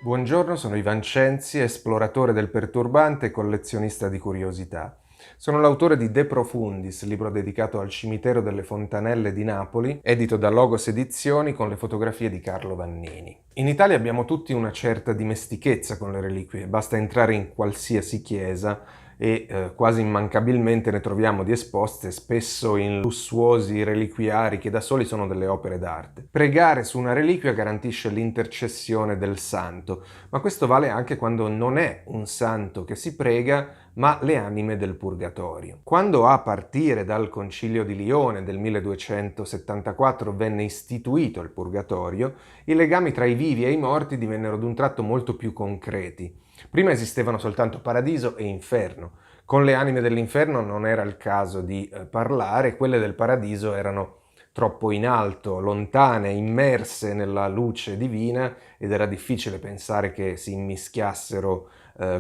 Buongiorno, sono Ivan Censi, esploratore del perturbante e collezionista di curiosità. Sono l'autore di De Profundis, libro dedicato al cimitero delle Fontanelle di Napoli, edito da Logos Edizioni con le fotografie di Carlo Vannini. In Italia abbiamo tutti una certa dimestichezza con le reliquie, basta entrare in qualsiasi chiesa e quasi immancabilmente ne troviamo di esposte, spesso in lussuosi reliquiari che da soli sono delle opere d'arte. Pregare su una reliquia garantisce l'intercessione del santo, ma questo vale anche quando non è un santo che si prega, ma le anime del purgatorio. Quando a partire dal Concilio di Lione del 1274 venne istituito il purgatorio, i legami tra i vivi e i morti divennero d'un tratto molto più concreti. Prima esistevano soltanto paradiso e inferno. Con le anime dell'inferno non era il caso di parlare, quelle del paradiso erano troppo in alto, lontane, immerse nella luce divina ed era difficile pensare che si immischiassero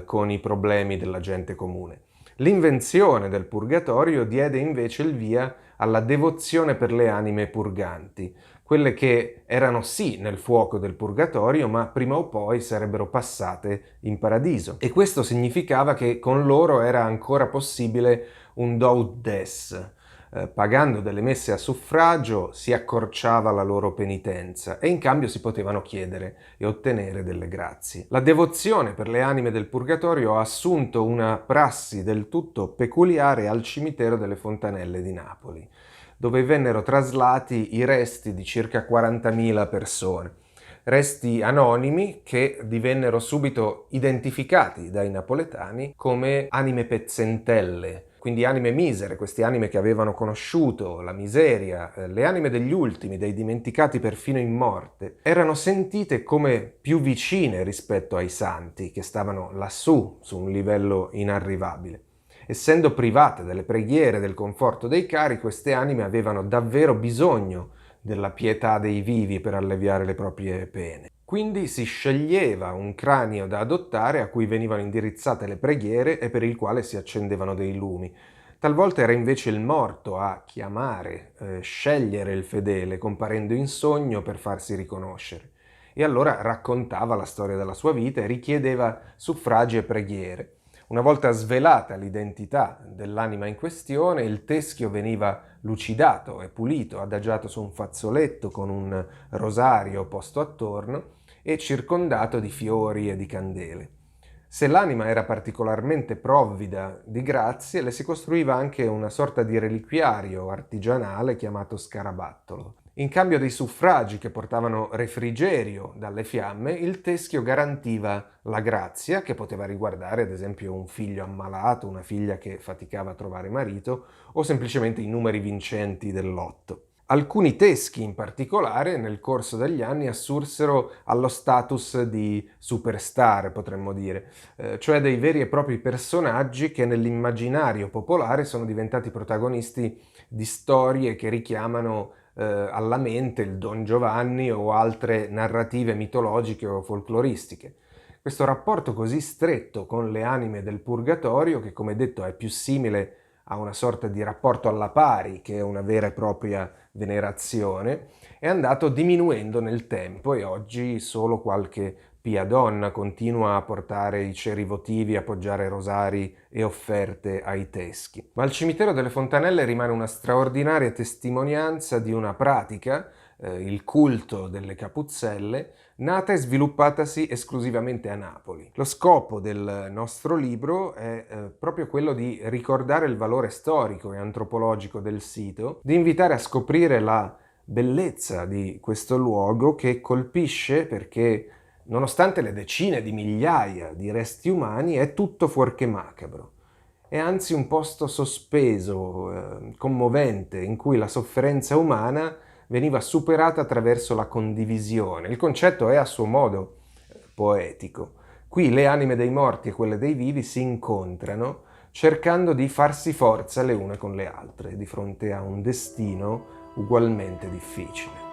con i problemi della gente comune. L'invenzione del purgatorio diede invece il via alla devozione per le anime purganti, quelle che erano sì nel fuoco del purgatorio, ma prima o poi sarebbero passate in paradiso. E questo significava che con loro era ancora possibile un do ut des. Pagando delle messe a suffragio si accorciava la loro penitenza e in cambio si potevano chiedere e ottenere delle grazie. La devozione per le anime del purgatorio ha assunto una prassi del tutto peculiare al cimitero delle Fontanelle di Napoli, dove vennero traslati i resti di circa 40.000 persone. Resti anonimi che divennero subito identificati dai napoletani come anime pezzentelle, quindi anime misere, queste anime che avevano conosciuto la miseria, le anime degli ultimi, dei dimenticati perfino in morte, erano sentite come più vicine rispetto ai santi che stavano lassù, su un livello inarrivabile. Essendo private delle preghiere e del conforto dei cari, queste anime avevano davvero bisogno della pietà dei vivi per alleviare le proprie pene. Quindi si sceglieva un cranio da adottare a cui venivano indirizzate le preghiere e per il quale si accendevano dei lumi. Talvolta era invece il morto a chiamare, scegliere il fedele, comparendo in sogno per farsi riconoscere. E allora raccontava la storia della sua vita e richiedeva suffragi e preghiere. Una volta svelata l'identità dell'anima in questione, il teschio veniva lucidato e pulito, adagiato su un fazzoletto con un rosario posto attorno e circondato di fiori e di candele. Se l'anima era particolarmente provvida di grazie, le si costruiva anche una sorta di reliquiario artigianale chiamato scarabattolo. In cambio dei suffragi che portavano refrigerio dalle fiamme, il teschio garantiva la grazia, che poteva riguardare ad esempio un figlio ammalato, una figlia che faticava a trovare marito, o semplicemente i numeri vincenti del lotto. Alcuni teschi in particolare nel corso degli anni assursero allo status di superstar, potremmo dire, cioè dei veri e propri personaggi che nell'immaginario popolare sono diventati protagonisti di storie che richiamano alla mente il Don Giovanni o altre narrative mitologiche o folcloristiche. Questo rapporto così stretto con le anime del purgatorio, che come detto è più simile a una sorta di rapporto alla pari che una vera e propria venerazione, è andato diminuendo nel tempo e oggi solo qualche pia donna continua a portare i ceri votivi, appoggiare rosari e offerte ai teschi. Ma il cimitero delle Fontanelle rimane una straordinaria testimonianza di una pratica, il culto delle Capuzzelle, nata e sviluppatasi esclusivamente a Napoli. Lo scopo del nostro libro è proprio quello di ricordare il valore storico e antropologico del sito, di invitare a scoprire la bellezza di questo luogo che colpisce perché, nonostante le decine di migliaia di resti umani, è tutto fuorché macabro. È anzi un posto sospeso, commovente, in cui la sofferenza umana veniva superata attraverso la condivisione. Il concetto è a suo modo poetico. Qui le anime dei morti e quelle dei vivi si incontrano cercando di farsi forza le une con le altre di fronte a un destino ugualmente difficile.